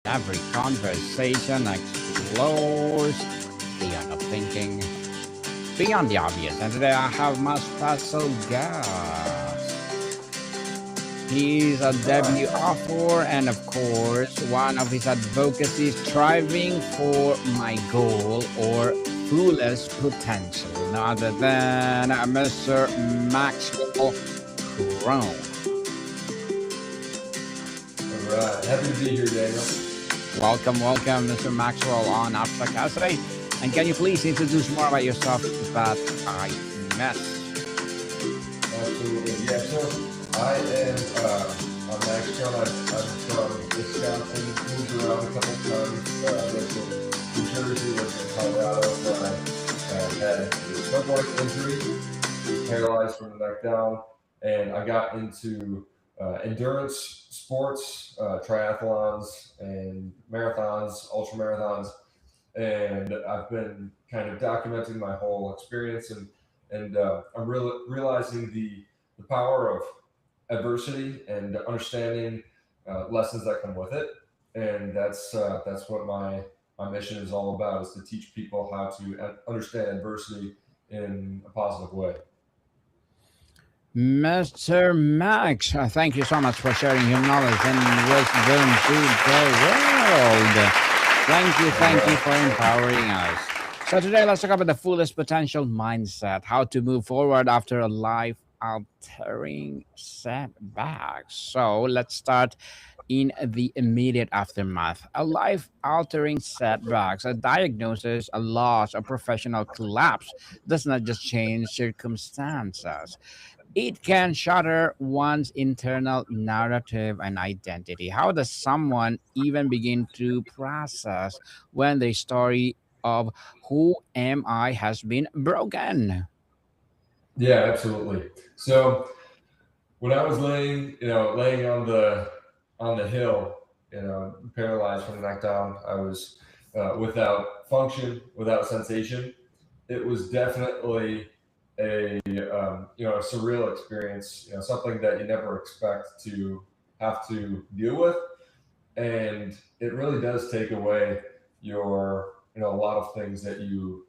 Every conversation explores beyond the thinking, beyond the obvious. And today I have my special guest. He's a debut author, and of course, one of his advocacies striving for my goal or fullest potential, no other than Mr. Maxwell Krohn. All right. Happy to be here, Daniel. Welcome, Mr. Maxwell on our podcast today. And can you please introduce more about yourself that I missed? Absolutely. Yeah, so I am I'm Max Krohn. I'm from Wisconsin, moved around a couple times, lived in New Jersey, lived in Colorado, where I had a snowboarding injury, paralyzed from the neck down, and I got into endurance sports, triathlons and marathons, ultra marathons, and I've been kind of documenting my whole experience, and I'm realizing the power of adversity and understanding lessons that come with it, and that's what my mission is all about: is to teach people how to understand adversity in a positive way. Mr. Max, thank you so much for sharing your knowledge and wisdom to the world. Thank you for empowering us. So today let's talk about the fullest potential mindset, how to move forward after a life altering setback. So let's start in the immediate aftermath. A life altering setbacks, a diagnosis, a loss, a professional collapse does not just change circumstances, it can shatter one's internal narrative and identity. How does someone even begin to process when the story of who am I has been broken? Yeah, absolutely. So when I was laying on the hill, paralyzed from the neck down, I was without function, without sensation. It was definitely a surreal experience. Something that you never expect to have to deal with, and it really does take away your a lot of things that you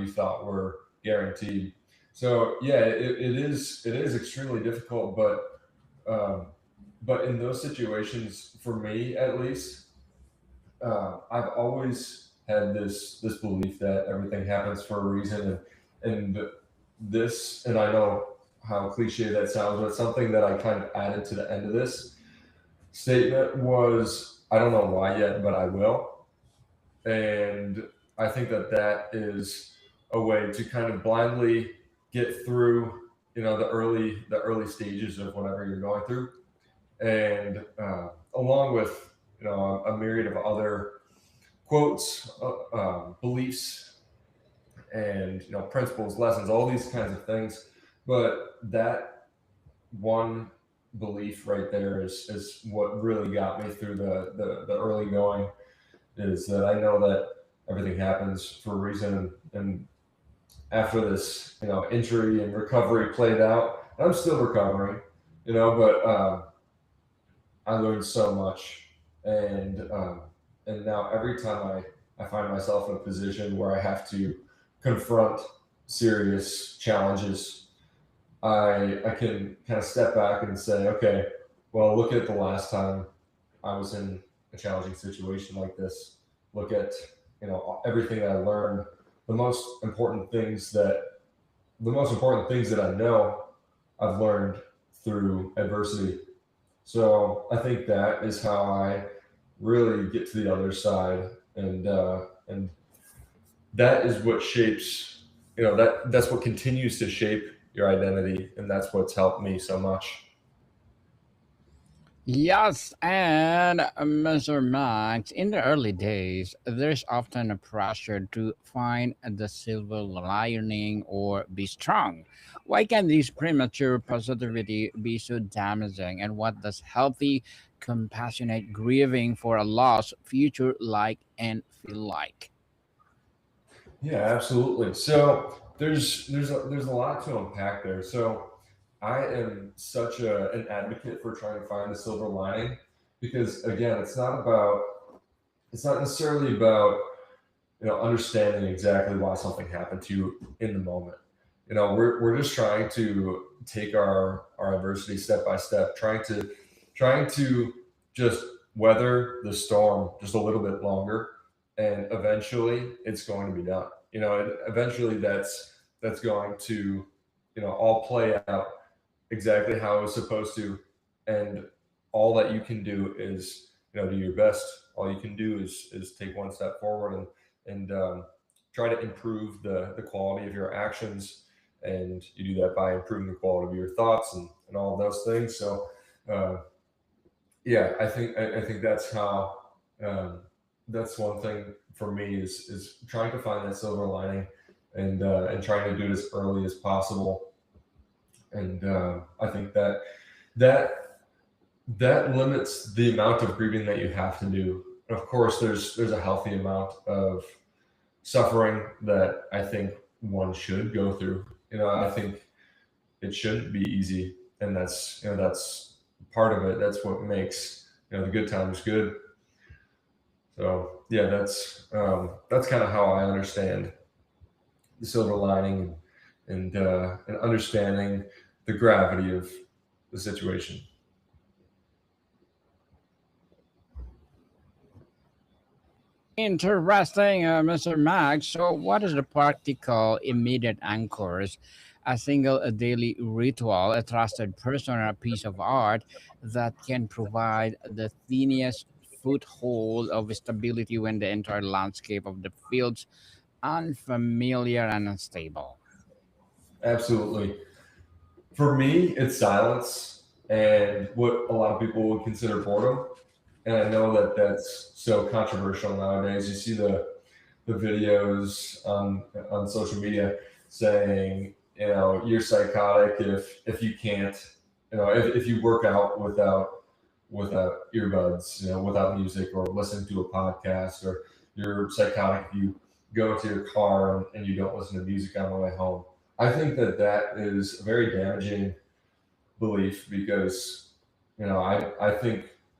thought were guaranteed. So yeah, it is extremely difficult, um, but in those situations, for me at least, I've always had this belief that everything happens for a reason, and and I know how cliche that sounds, but something that I kind of added to the end of this statement was, I don't know why yet, but I will. And I think that that is a way to kind of blindly get through the early stages of whatever you're going through, and along with a myriad of other quotes, beliefs, and principles, lessons, all these kinds of things. But that one belief right there is what really got me through the early going, is that I know that everything happens for a reason. And after this injury and recovery played out, I'm still recovering, but I learned so much. And now every time I find myself in a position where I have to confront serious challenges, I can kind of step back and say, okay, well, look at the last time I was in a challenging situation like this. Look at everything that I learned. The most important things that I know I've learned through adversity. So I think that is how I really get to the other side, and that is what shapes, that's what continues to shape your identity, and that's what's helped me so much. Yes, and Mr. Max, in the early days, there's often a pressure to find the silver lining or be strong. Why can this premature positivity be so damaging? And what does healthy, compassionate grieving for a lost future like and feel like? Yeah, absolutely. So there's a lot to unpack there. So I am such an advocate for trying to find the silver lining, because again, it's not about it's not necessarily about understanding exactly why something happened to you in the moment. We're just trying to take our adversity step by step, trying to just weather the storm just a little bit longer, and eventually it's going to be done. Eventually that's going to all play out exactly how it was supposed to, and all that you can do is do your best. All you can do is take one step forward, and try to improve the quality of your actions, and you do that by improving the quality of your thoughts and all of those things. So uh, yeah, I think that's how that's one thing for me is trying to find that silver lining, and trying to do it as early as possible. And I think that that limits the amount of grieving that you have to do. Of course, there's a healthy amount of suffering that I think one should go through. I think it shouldn't be easy, and that's part of it. That's what makes the good times good. So yeah, that's kind of how I understand the silver lining, and understanding the gravity of the situation. Interesting, Mr. Max. So, what is the practical, immediate anchors? A single a daily ritual, a trusted person, or a piece of art that can provide the tiniest foothold of stability when the entire landscape of the feels unfamiliar and unstable. Absolutely. For me, it's silence and what a lot of people would consider boredom. And I know that that's so controversial nowadays. You see the videos on social media saying, you're psychotic if you can't, if you work out without earbuds, without music, or listening to a podcast, or you're psychotic if you go to your car and you don't listen to music on the way home. I think that that is a very damaging belief, because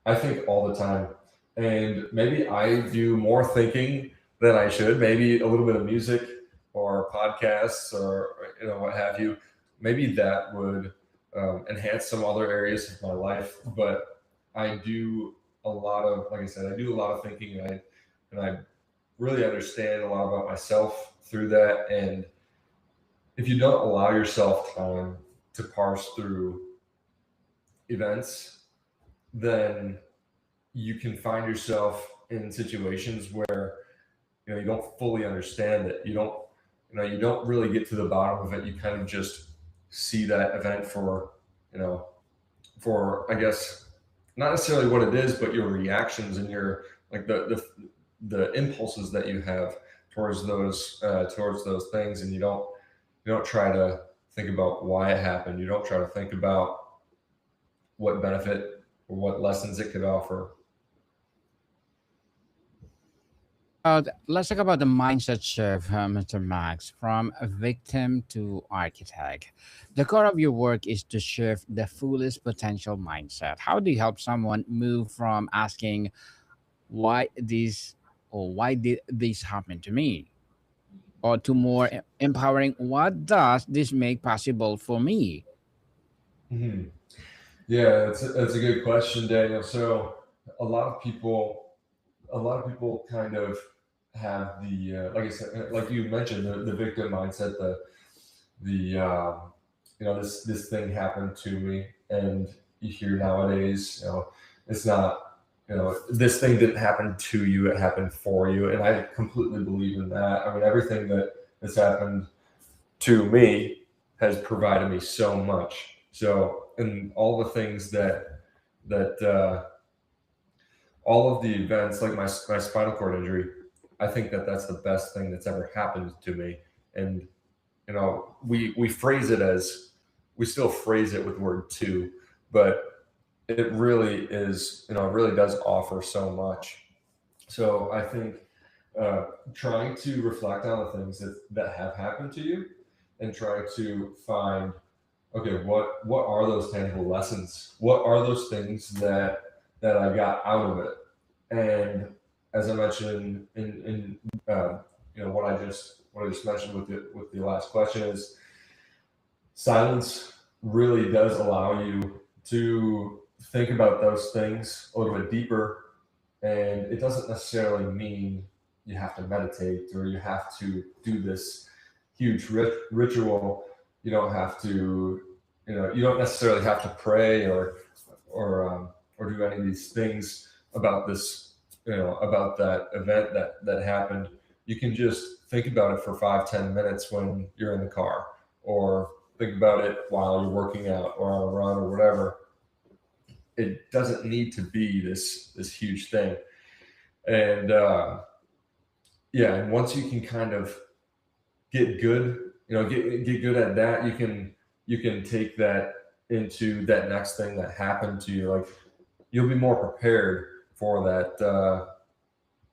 I think all the time, and maybe I do more thinking than I should. Maybe a little bit of music or podcasts, or what have you. Maybe that would enhance some other areas of my life. But I do a lot of, like I said, I do a lot of thinking, and I really understand a lot about myself through that. And if you don't allow yourself time to parse through events, then you can find yourself in situations where you don't fully understand it. You don't really get to the bottom of it. You kind of just see that event you know for, I guess, not necessarily what it is, but your reactions and your, like, the impulses that you have towards those things. And you don't try to think about why it happened. You don't try to think about what benefit or what lessons it could offer. Let's talk about the mindset shift, Mr. Max, from a victim to architect. The core of your work is to shift the fullest potential mindset. How do you help someone move from asking why this or why did this happen to me, or to more empowering what does this make possible for me? Mhm. Yeah, that's a good question, Daniel. So a lot of people, a lot of people kind of have like I said, like you mentioned, the victim mindset, this thing happened to me. And you hear nowadays, it's not, this thing didn't happen to you, it happened for you. And I completely believe in that. I mean, everything that has happened to me has provided me so much. So, and all the things that all of the events, like my spinal cord injury, I think that that's the best thing that's ever happened to me. And we phrase it as, we still phrase it with word two, but it really is, it really does offer so much. So I think trying to reflect on the things that have happened to you, and try to find, okay, what are those tangible lessons? What are those things that I got out of it? And as I mentioned what I just mentioned with the last question is silence really does allow you to think about those things a little bit deeper, and it doesn't necessarily mean you have to meditate or you have to do this huge ritual. You don't have to, you don't necessarily have to pray or do any of these things about this, about that event that happened. You can just think about it for 5-10 minutes when you're in the car, or think about it while you're working out or on a run or whatever. It doesn't need to be this huge thing. And yeah, and once you can kind of get good, get good at that, you can take that into that next thing that happened to you. Like, you'll be more prepared for that,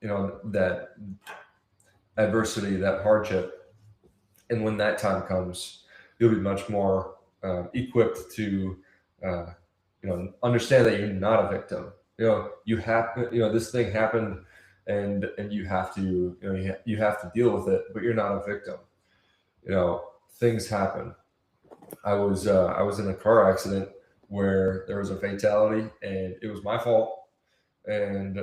that adversity, that hardship, and when that time comes, you'll be much more equipped to, understand that you're not a victim. You have, this thing happened, and you have to, you have to deal with it, but you're not a victim. Things happen. I was in a car accident where there was a fatality, and it was my fault. And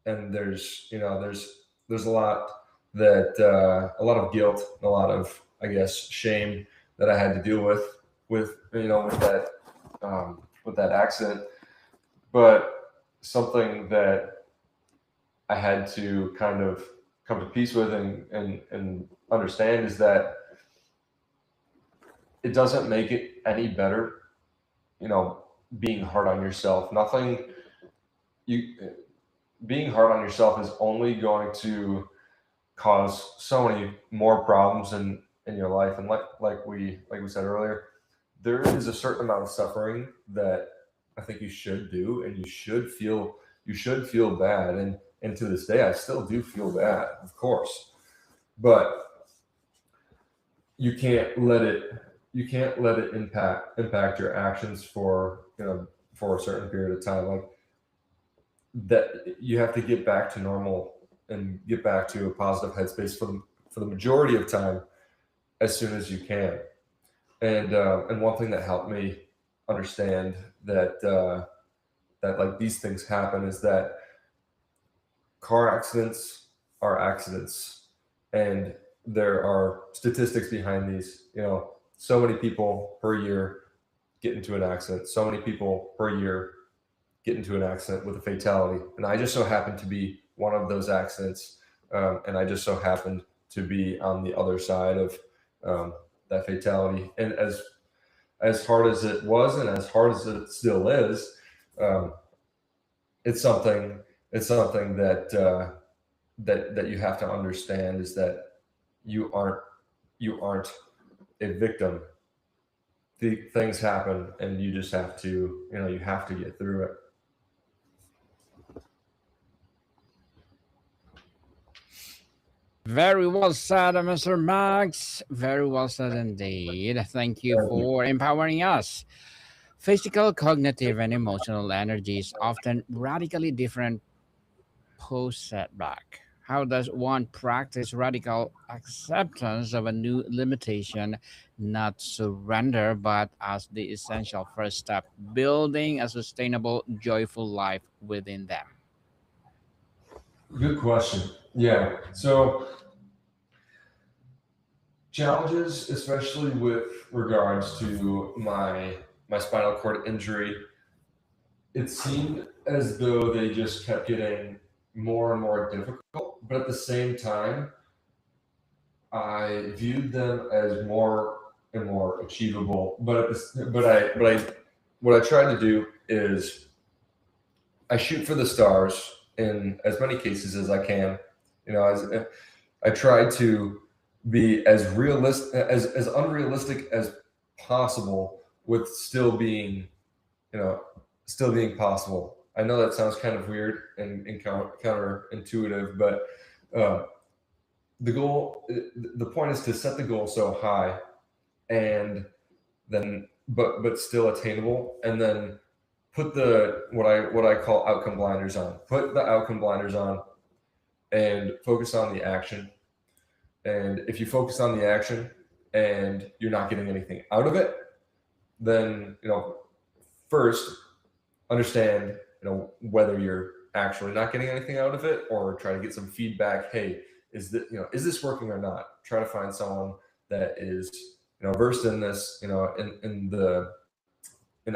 there's a lot a lot of guilt, a lot of, I guess, shame that I had to deal with that accident. But something that I had to kind of come to peace with and understand is that it doesn't make it any better, being hard on yourself. Nothing you Being hard on yourself is only going to cause so many more problems in your life. And like we said earlier, there is a certain amount of suffering that I think you should do, and you should feel bad. And to this day, I still do feel bad, of course, but you can't let it impact your actions for a certain period of time. Like, that you have to get back to normal and get back to a positive headspace for the majority of time as soon as you can. And one thing that helped me understand that like these things happen is that car accidents are accidents, and there are statistics behind these. So many people per year get into an accident. So many people per year get into an accident with a fatality, and I just so happened to be one of those accidents, and I just so happened to be on the other side of that fatality. And as hard as it was, and as hard as it still is, um, it's something that you have to understand, is that you aren't a victim. The things happen, and you just have to, you have to get through it. Very well said, Mr. Max. Very well said indeed. Thank you Thank you. for empowering us. Physical, cognitive, and emotional energy is often radically different post setback. How does one practice radical acceptance of a new limitation, not surrender, but as the essential first step, building a sustainable, joyful life within them? Good question. Yeah. So challenges, especially with regards to my spinal cord injury, it seemed as though they just kept getting more and more difficult. But at the same time, I viewed them as more and more achievable. What I tried to do is I shoot for the stars in as many cases as I can. As I try to be as realistic, as unrealistic as possible, with still being possible. I know that sounds kind of weird and counterintuitive, but uh, the point is to set the goal so high, and then but still attainable, and then put the what I call outcome blinders on. Put the outcome blinders on and focus on the action. And if you focus on the action and you're not getting anything out of it, then first understand whether you're actually not getting anything out of it, or try to get some feedback. Hey, is this working or not? Try to find someone that is versed in this, in the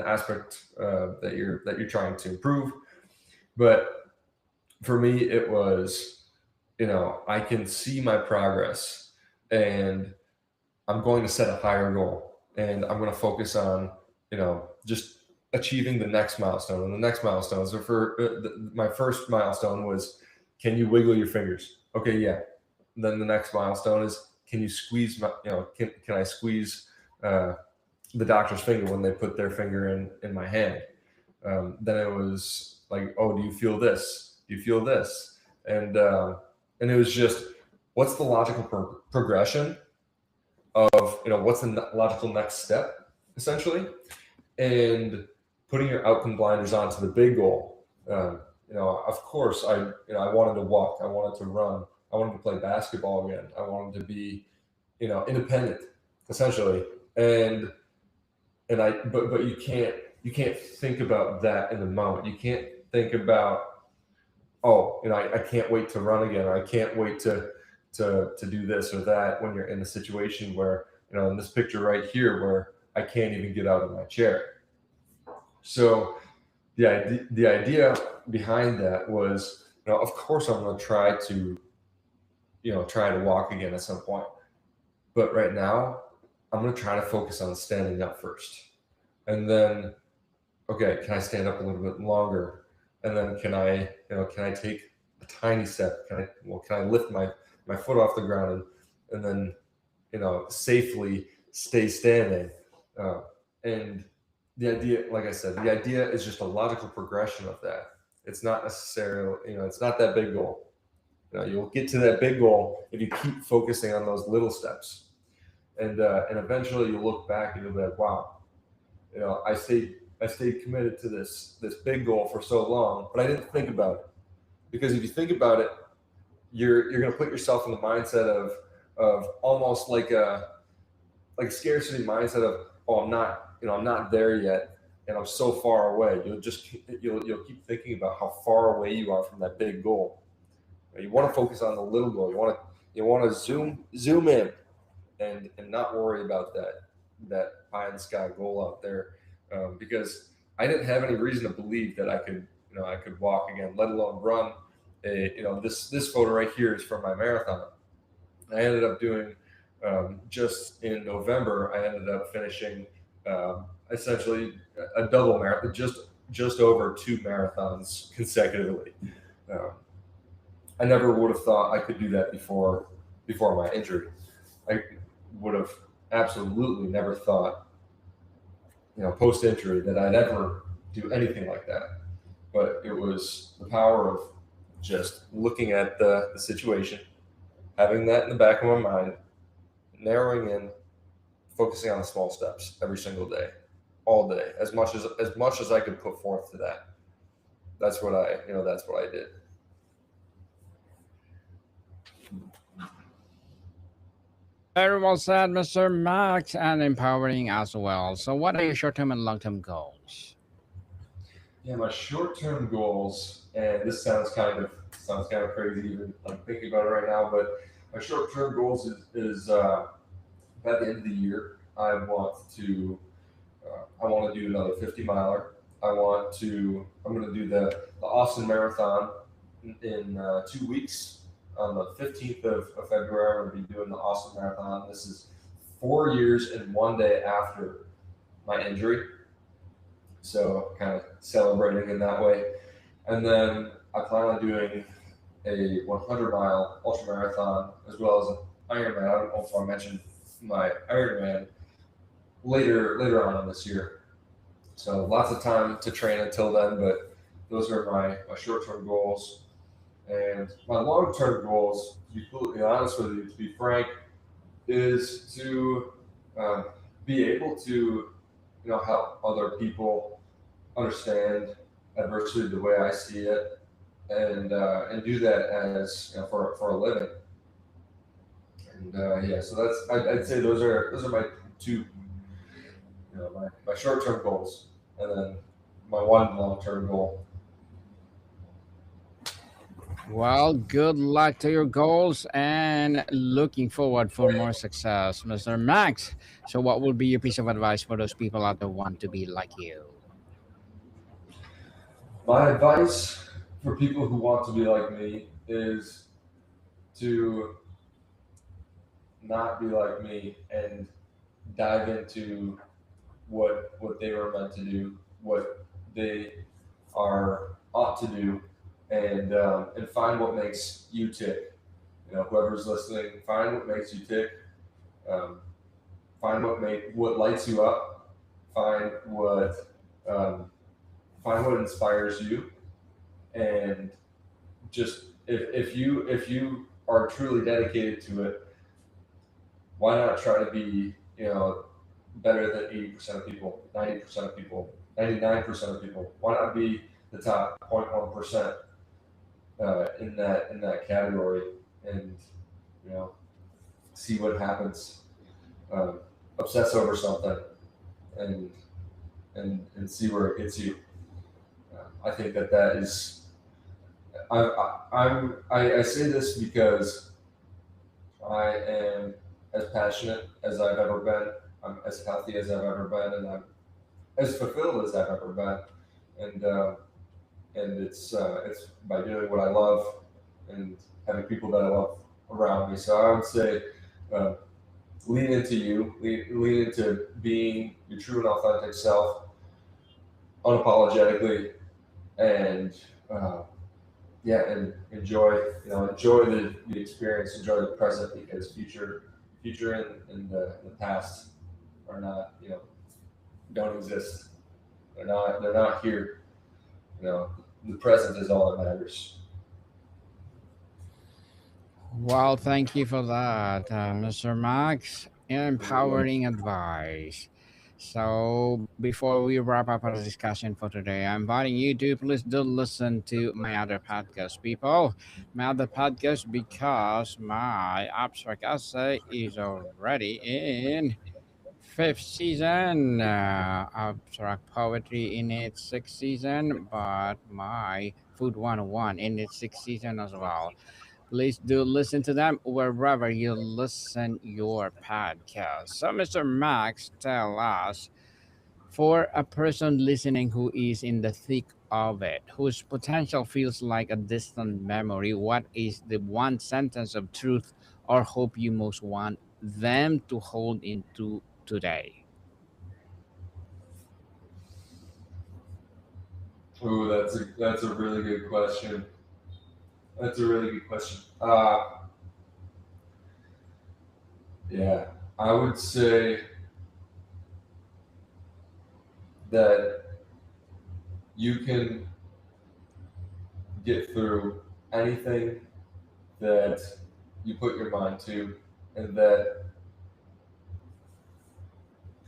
aspect that you're trying to improve. But for me, it was, I can see my progress, and I'm going to set a higher goal, and I'm going to focus on, just achieving the next milestone. And the next milestone, so my first milestone was, can you wiggle your fingers? Okay, yeah. Then the next milestone is, can you squeeze can I squeeze the doctor's finger when they put their finger in my hand? Then it was like, oh, do you feel this? Do you feel this? And it was just, what's the logical progression of, what's the logical next step, essentially? And putting your outcome blinders on to the big goal. Of course, I wanted to walk, I wanted to run, I wanted to play basketball again, I wanted to be, independent, essentially. But you can't think about that in the moment. You can't think about, oh, I can't wait to run again, or I can't wait to do this or that, when you're in a situation where, in this picture right here, where I can't even get out of my chair. So the idea behind that was, of course I'm going to try to walk again at some point. But right now, I'm going to try to focus on standing up first. And then, okay, can I stand up a little bit longer? And then can I take a tiny step? Can I lift my foot off the ground and then, safely stay standing? And the idea, like I said, the idea is just a logical progression of that. It's not necessarily, it's not that big goal. You'll get to that big goal if you keep focusing on those little steps. And eventually you'll look back and you'll be like, wow, I stayed committed to this big goal for so long, but I didn't think about it. Because if you think about it, you're going to put yourself in the mindset of almost like a scarcity mindset of, oh, I'm not there yet, and I'm so far away. You'll keep thinking about how far away you are from that big goal. You want to focus on the little goal. You want to zoom in and not worry about that pie in the sky goal out there, because I didn't have any reason to believe that I could walk again, let alone run. This photo right here is from my marathon. I ended up doing, just in November, I ended up finishing essentially a double marathon, just over 2 marathons consecutively. I never would have thought I could do that before my injury. I would have absolutely never thought, post injury, that I'd ever do anything like that. But it was the power of just looking at the situation, having that in the back of my mind, narrowing in, focusing on the small steps every single day, all day, as much as I could put forth to that. That's what I did. Very well said, Mr. Max, and empowering as well. So, what are your short-term and long-term goals? Yeah, my short-term goals, and this sounds kind of crazy even like thinking about it right now, but my short-term goals is by the end of the year, I want to do another 50 miler. I'm going to do the Austin Marathon in 2 weeks. On the 15th of February, I'm going to be doing the Austin Marathon. This is 4 years and 1 day after my injury. So kind of celebrating in that way. And then I plan on doing a 100-mile ultramarathon as well as an Ironman. I don't know if I mentioned my Ironman later on in this year. So lots of time to train until then, but those are my short-term goals. And my long-term goals, to be completely honest with you, to be frank, is to be able to, help other people understand adversity the way I see it, and do that as for a living. And yeah, so I'd say those are my two, my short term goals, and then my one long term goal. Well, good luck to your goals and looking forward for more success, Mr. Max. So, what will be your piece of advice for those people out there who want to be like you? My advice for people who want to be like me is to not be like me and dive into what they were meant to do, what they are ought to do, and find what makes you tick. Whoever's listening, find what makes you tick. Um, find what lights you up. Find what um, find what inspires you, and just if you are truly dedicated to it, why not try to be better than 80% of people, 90% of people, 99% of people? Why not be the top 0.1% in that category, and you know see what happens? Obsess over something, and and see where it gets you. I think that is. I say this because I am as passionate as I've ever been. I'm as healthy as I've ever been, and I'm as fulfilled as I've ever been. And it's by doing what I love and having people that I love around me. So I would say, uh, lean into you, lean into being your true and authentic self, unapologetically, and uh, yeah, and enjoy the experience, enjoy the present, because future and the past are not, don't exist. They're not here. The present is all that matters. Well, thank you for that, Mr. Max. Empowering advice. So, before we wrap up our discussion for today, I'm inviting you to please do listen to my other podcast, people. My other podcast, because my abstract essay is already in fifth season. Abstract poetry in its sixth season, but my Food 101 in its sixth season as well. Please do listen to them wherever you listen your podcast. So, Mr. Max, tell us, for a person listening who is in the thick of it, whose potential feels like a distant memory, what is the one sentence of truth or hope you most want them to hold into today? Ooh, that's a really good question. That's a really good question. Yeah, I would say that you can get through anything that you put your mind to, and that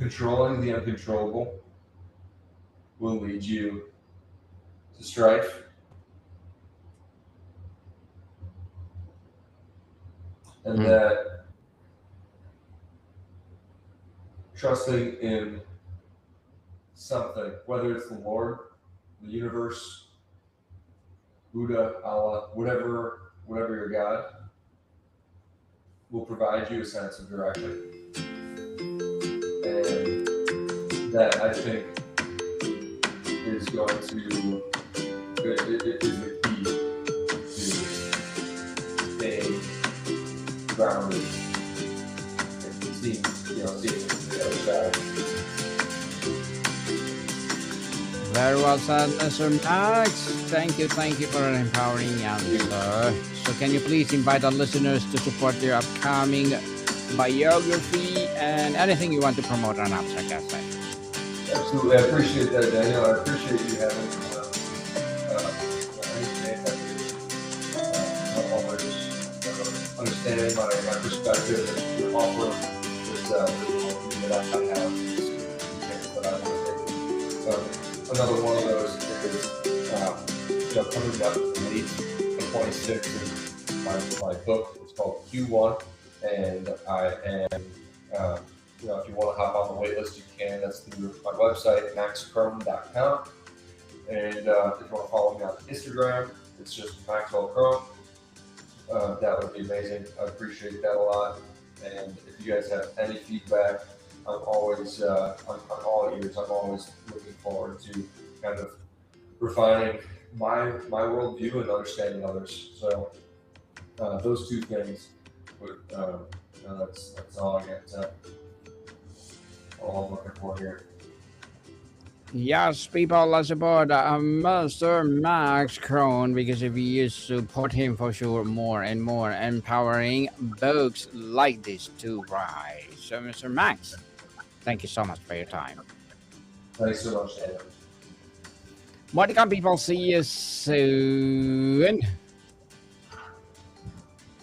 controlling the uncontrollable will lead you to strife, and Mm. that trusting in something, whether it's the Lord, the universe, Buddha, Allah, whatever your God, will provide you a sense of direction. And that, I think, is going to it is the key to staying grounded and seeing the other side. Very well said, Mr. Max. Thank you for an empowering answer. So, can you please invite our listeners to support your upcoming biography and anything you want to promote on Abstract Essay? Absolutely, I appreciate that, Daniel. I appreciate you having understanding my perspective and to offer this that I have, that I want to take. another one of those is coming up late the 26th is my book. It's called Q1, and I am if you want to hop on the wait list, you can. That's through my website, maxkrohn.com. And if you want to follow me on Instagram, it's just Maxwell Krohn. That would be amazing. I appreciate that a lot. And if you guys have any feedback, I'm always I'm all ears. I'm always looking forward to kind of refining my worldview and understanding others. So those two things would that's all I got. All I'm looking for here. Yes, people, let's support Mr. Max Krohn, because if you support him for sure, more and more empowering books like this to rise. So, Mr. Max, thank you so much for your time. Thanks so much, Daniel. Welcome, people. See you soon.